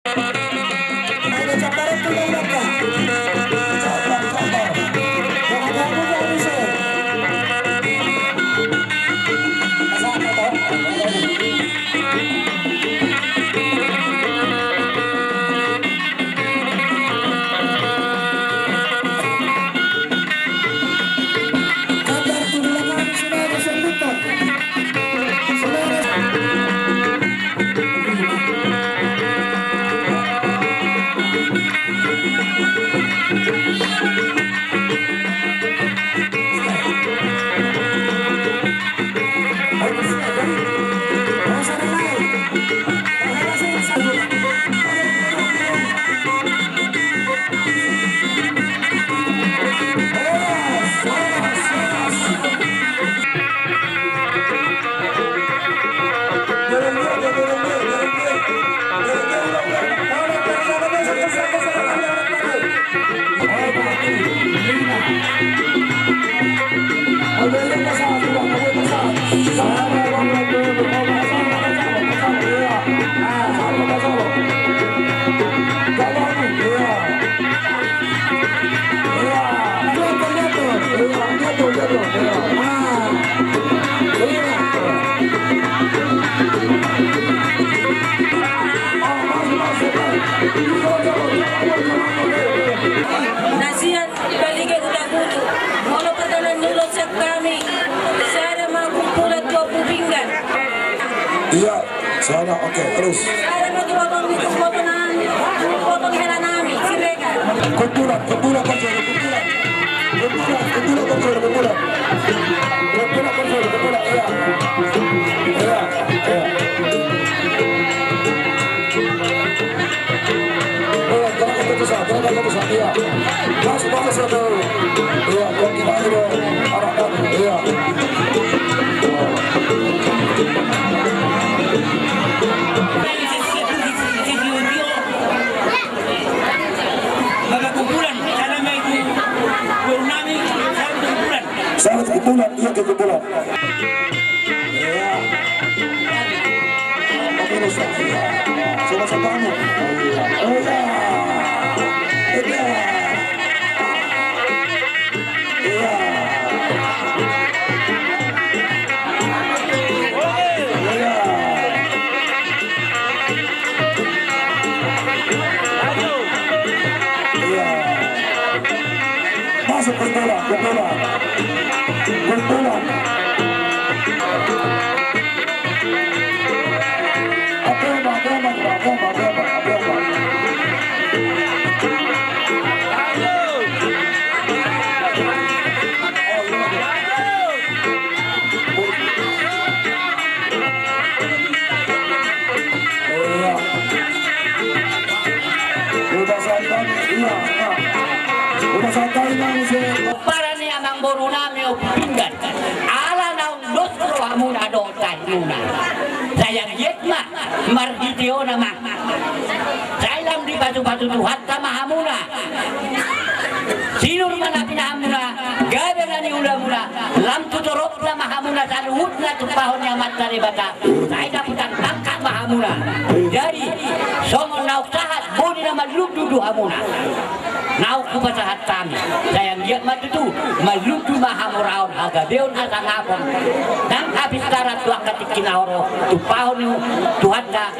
Ada cabaran tuh mereka. Cabar. Jangan ganggu ya bisa. Asal tahu. Cabar tuh belakang sudah ada sebentar. Nasihat balikan udah butuh. Kalau pertahanan dulu kami, saya kumpulan 20 pinggan. Iya, sana oke, terus. Saya mau potong heran kami, silakan. Kumpulan kecil, kumpulan, iya. Jangan ketusah, iya. Bagus itu. Iya, kalau kita itu arahkan, iya. Saya kumpulan, iya ke kumpulan. Iya. Pemilu saya. Coba kamu. Oh ya. Iya. Iya. Masuk kumpulan. Udah santai Para ni amang boru nami o pinggan. Ala naung dostro hamuna dotan luna. Sayang yetma marhitio nama. Sailam di batu-batu tuhat sama hamuna. Sinur mana pinahamuna. Gabe na ni ula-mula. Lam tutorok na mahamuna saluhut na tupahon yang mat dari bata. Saya daputan tangkat mahamuna. Jadi somong nauk sahat boni na malugdudu hamuna. Nauk kupasahat kami. Sayang giat matutu malugdu mahamuraon aga deon asa ngapon. Dan habis tarat tuak katik kinaoro tupahon ni tuhat na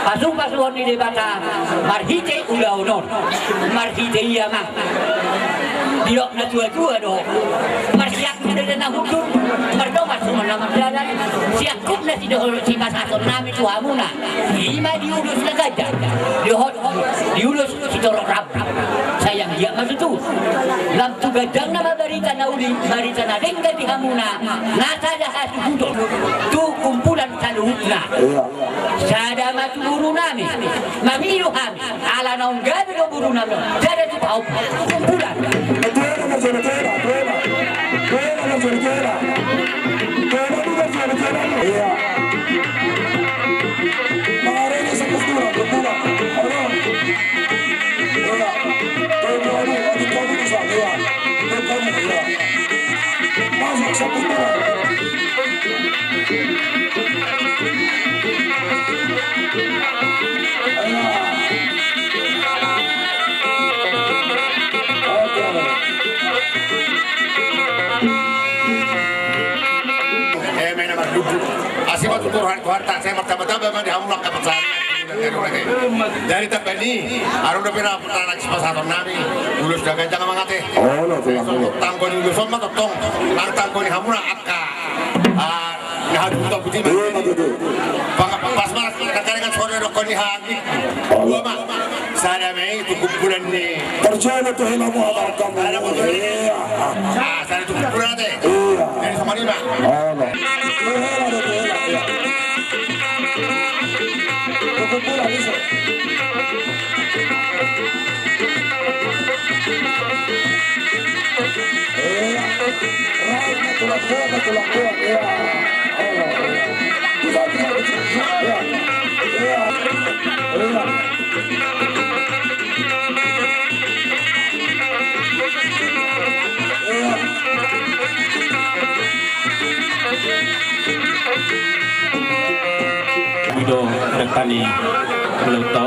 pasung-pasuhon ni debata marhite ula-unon. Marhite iya mang. Diok na tua-tua do. Marsiak na na hukum. Mardomas semua nama jalan. Siakup na si dohol si masason nami tuhamuna. Ima diurus na gajah. Diurus si torok rap. Sayang dia maksud tu. Lam tu gadang nama barita na uli. Barita na dengga di hamuna. Nasa jahat hudon. Tu kumpulan saluhutna. Sada matu buru nami. Mamilu kami. Ala naung gabi do buru nami. Sada tu pau. Kumpulan. Iya. Mengarahnya sampai kurang, berkurang. Iya. Adik kamu bisa, iya. Kamu, iya. Masuk sampai kurang. Iya. tuturan ko harta saya martaba-taba man dihamulak ka pasahan. Dari tabani, aron na pinapunta nagsipasaton namin. Ulos na ganyan ang mga ate. Oh, no, tulang ko. Tangko ni Luzon matutong. Ang tangko ni Hamuna at ka. Nahadutang puti man. Iya, matutu. Pas malas nagkalingan sore ko ni Hagi. Uwama. Sana may tukumpulan ni. Percaya tuh hina mo abang kamu. Iya. Sana tukumpulan natin. Iya. Dari sa Manila. Oh, no. Hina do hina. Iya. Tukumpulan iso. Iya. Right na tulang ko. Iya. Oh, no. Iya. Iya. Iya. Iya. Ido Rentani Luto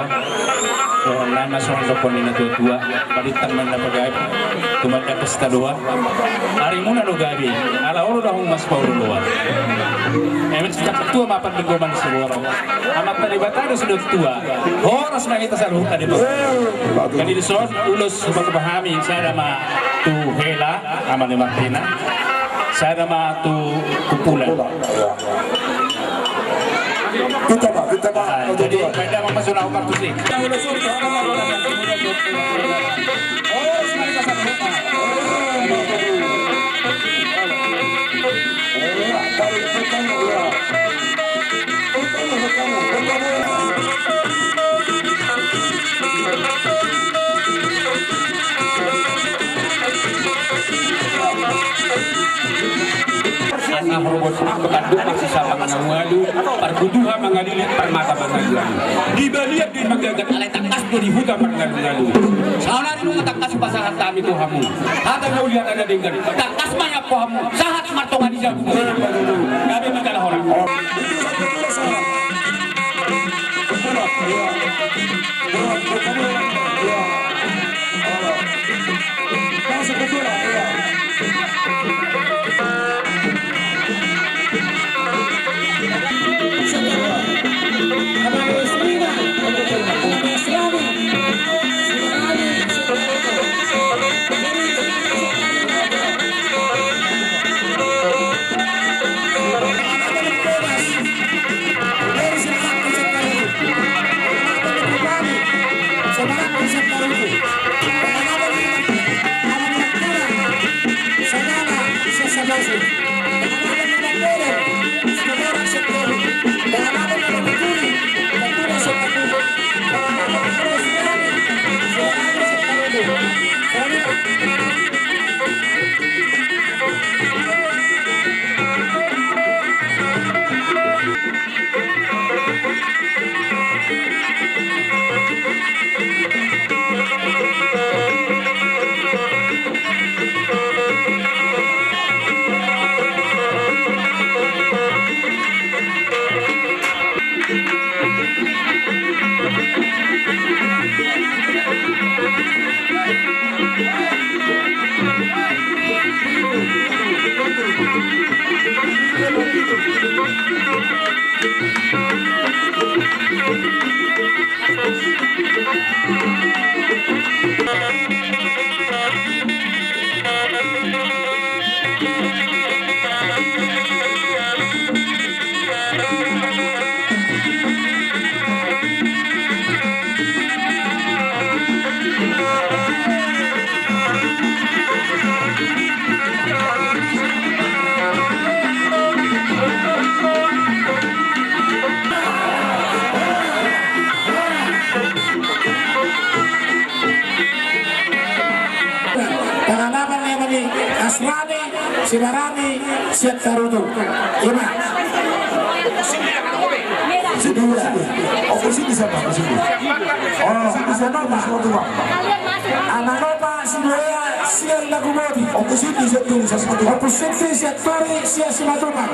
Lama soal dokon ni natua palitan man na pagay tumanda pesta dua hari muna do gabi ala oro dahong mas paulo luar emet cakap tua mapan begoman sebuah amat terlibatado sudut tua horas mangita sa luhut tadi bang kani di son ulos pagpahami saya nama tu hela amane Martina saya nama tu kumpulan. Kita pak. Jadi beda memasuk aku kartu sih. Oh, sekali kasar lupa. Anak robot kebantu maksisa pangangalu perkuduha mengadili permata pangaluan di baliak di magagat alay takas do di huta pangaluan sana rin mga takas pasahan tami ko hamu hata nga ulihan na dinggan takas maya po hamu sahat martonga di jabu gabi magkala orang Asrani, Sibarani, Siap Tarutu. Gimana? Sidura. Oh, posisi siapa? Posisi. Oh, Ananopa. Ananopa, Sidura, Siap Lagumodi. Oh, posisi satu. Oh, posisi Siatori, Siap Simatuma.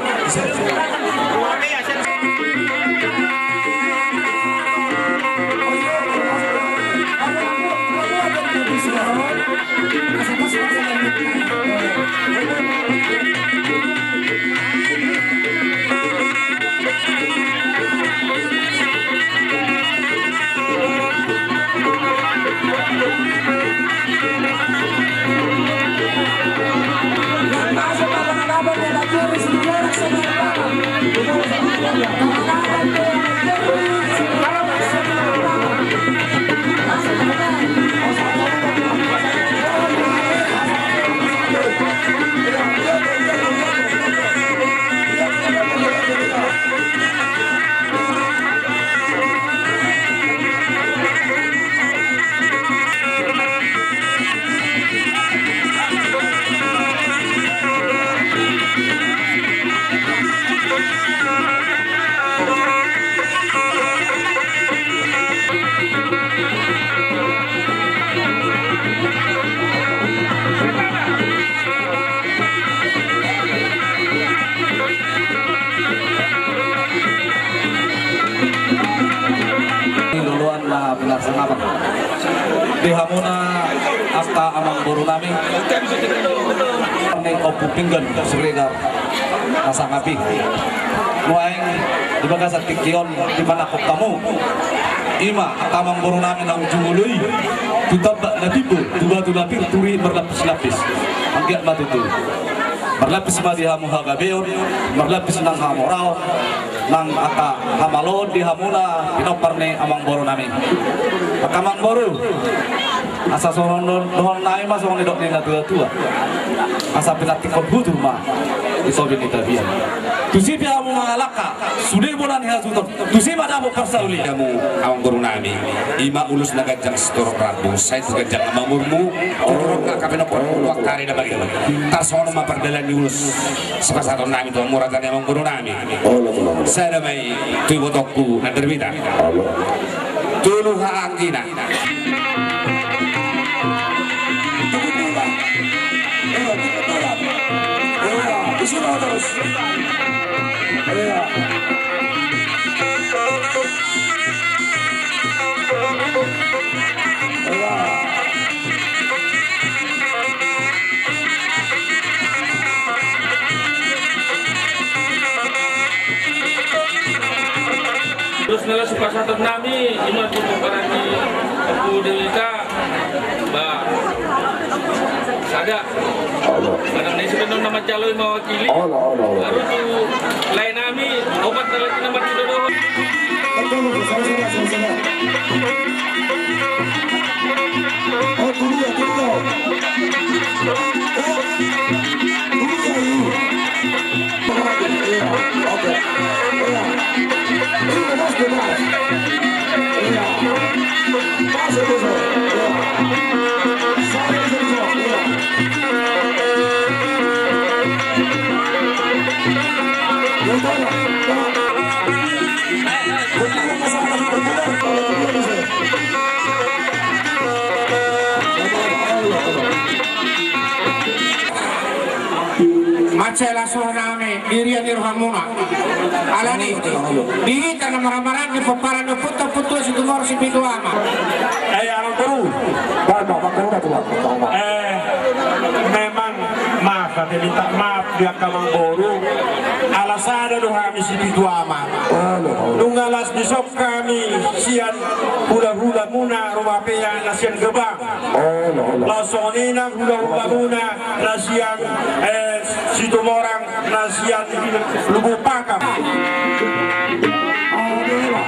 na pinagsangapan. Di hamuna asta amang buru nami. Neng opu pinggan seregar nasa ngapi. Muaing di bagas at tikion di mana kok kamu. Ima tamang buru nami na ujung ului. Tutap na tibu tuba turi berlapis-lapis. Anggiat matutu. Berlapis madi hamu hagabeon, berlapis nang hamorao, nang ata hamalon di hamuna pinoparne amang boro nami. Pakamang boro, asa sonon don nai mas sonon dok nina tua. Asa pinatikon butuh mah isobin kita biar. Tusi pia hamu ngalaka, sudah bulan hasuton. Tusi pada mau persauli. Kamu amang boro nami, ima ulus nagajang setor prabu, saya juga jangan mamurmu, turun nggak kapinopor waktari na bagi. Tarsono maperdalan diulus sepasatan nami tuang muratan amang boro nami. Saya namai tuh botokku na terbita. Tuluh angina. Terus nala sepasatan nami cuma cukup berarti aku delita bah ada karena ini sebenarnya nama calon mewakili baru tu lain nami obat lagi nama tidak doang. Macela sohname dirian irhamuna alani diri tanah maramaran di peparan putu si tumor si pitu ama Amang Boro memang maaf kami minta maaf dia Amang Boro alasada doa kami si pitu ama nungalas besok kami sian hula-hula muna rumah pea nasian gebang lasonina hula-hula muna nasian situ orang nasian lubu pakam.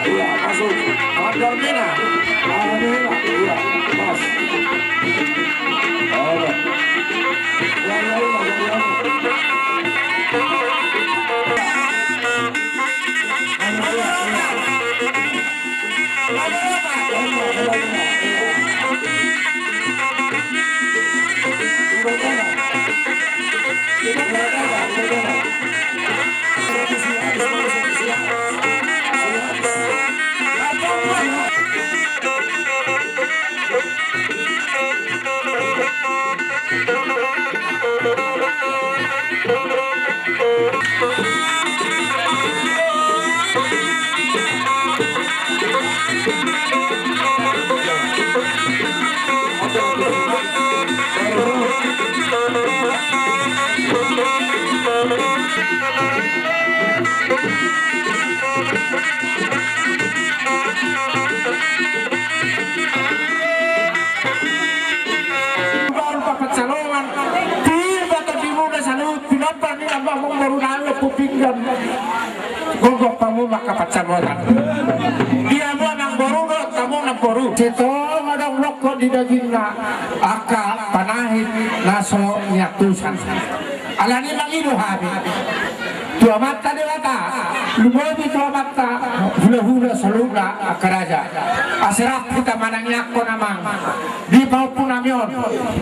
iya masuk Andor Mina iya mas Gogok kamu maka pacaran. Dia mau nang boru, kamu nang boru. Cito ada rokok di dagingnya. Akal panahit naso nyatusan. Alani mangidu habi. Dua mata dewata. Lumobi dua mata. Hula-hula selura akaraja. Asirap kita manangnya ko namang. Di bawah pun namion.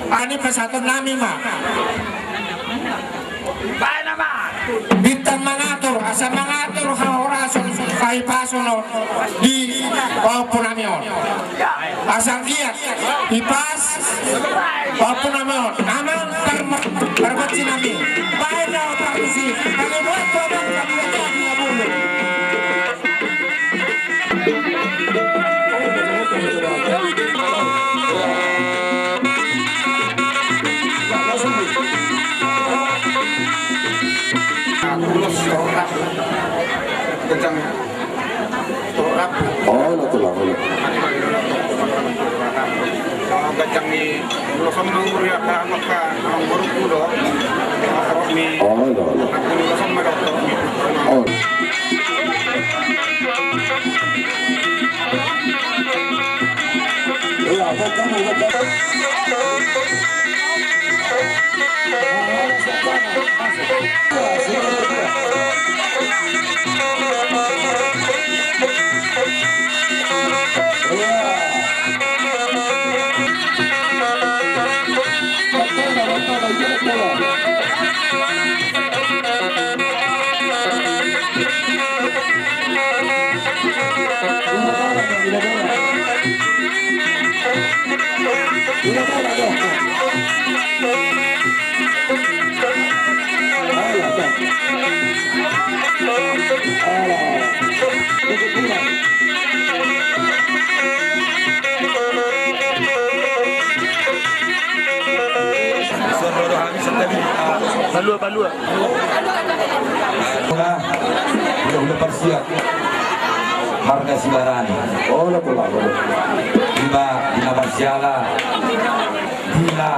Ani pesatun nami mah. Baik nama. Bintang mengatur, asa mengatur haurasun kaipasono di Punamion. Asal giat, ipas Punamion. Aman terbeci nami. Baik dah partisi. Kalau buat abang kami akan bulu. Oh, natulang. Gajang ni Losong nomor ya maka nomor kudo ni Oh, no. Losong merok Oh. Ya, balua. Udah persiap harga sibaran oh, natulang. tiba dina barsiala dina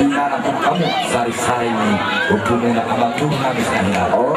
nakon kamu sari-sari ini hubungan abang tuh habis nahila Oh,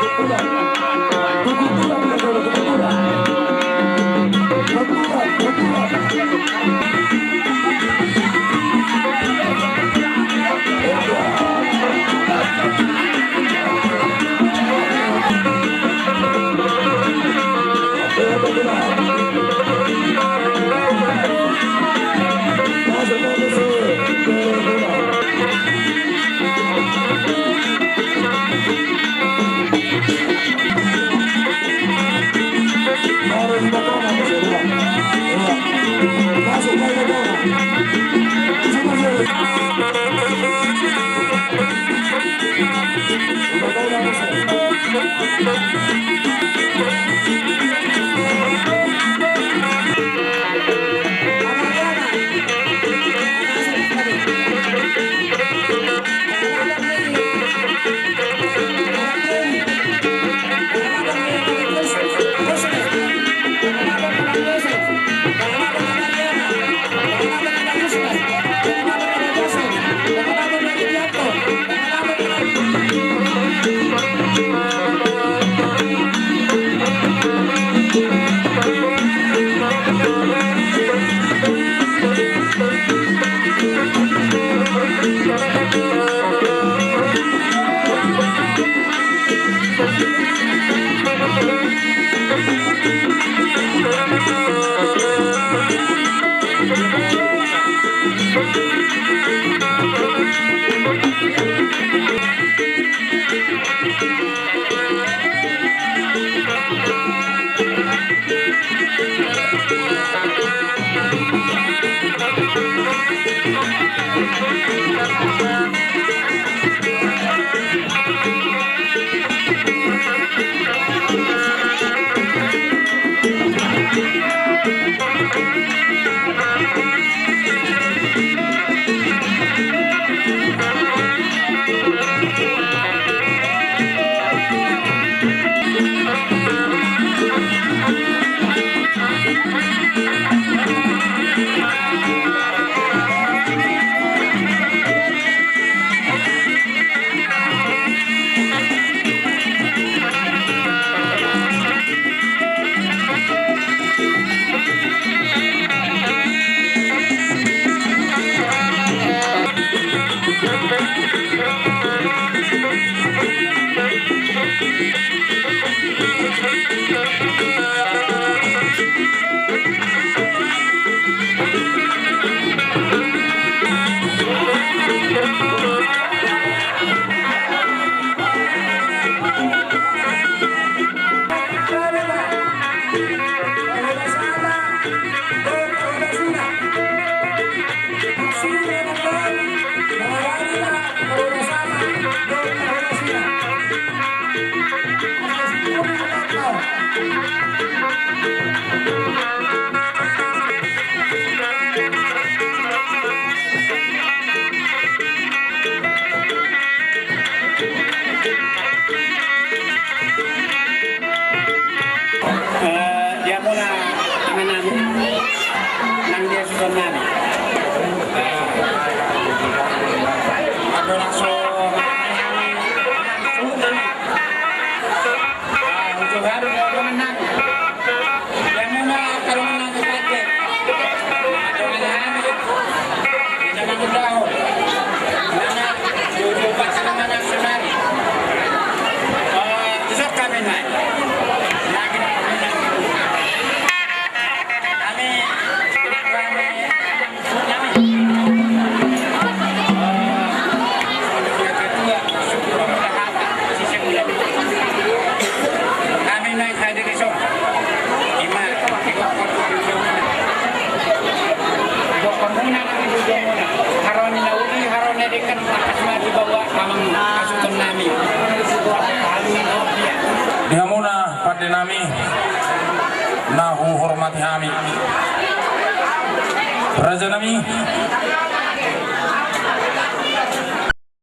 pasukan nami. Ako langsung untuk hari mau menang. Yang mana kalau menang kepada atau menang jangan mudah. Mana tujuh pasangan nasional. Besok kami naik. Lagi menang. Kami naik hadir esok. Ima, ikut konfirmasi nanti juga muna. Haron nauli, haron dekan atas mati bawa kamang pasukan nami. Dia muna pada nami, nah hormati kami. Raja nami,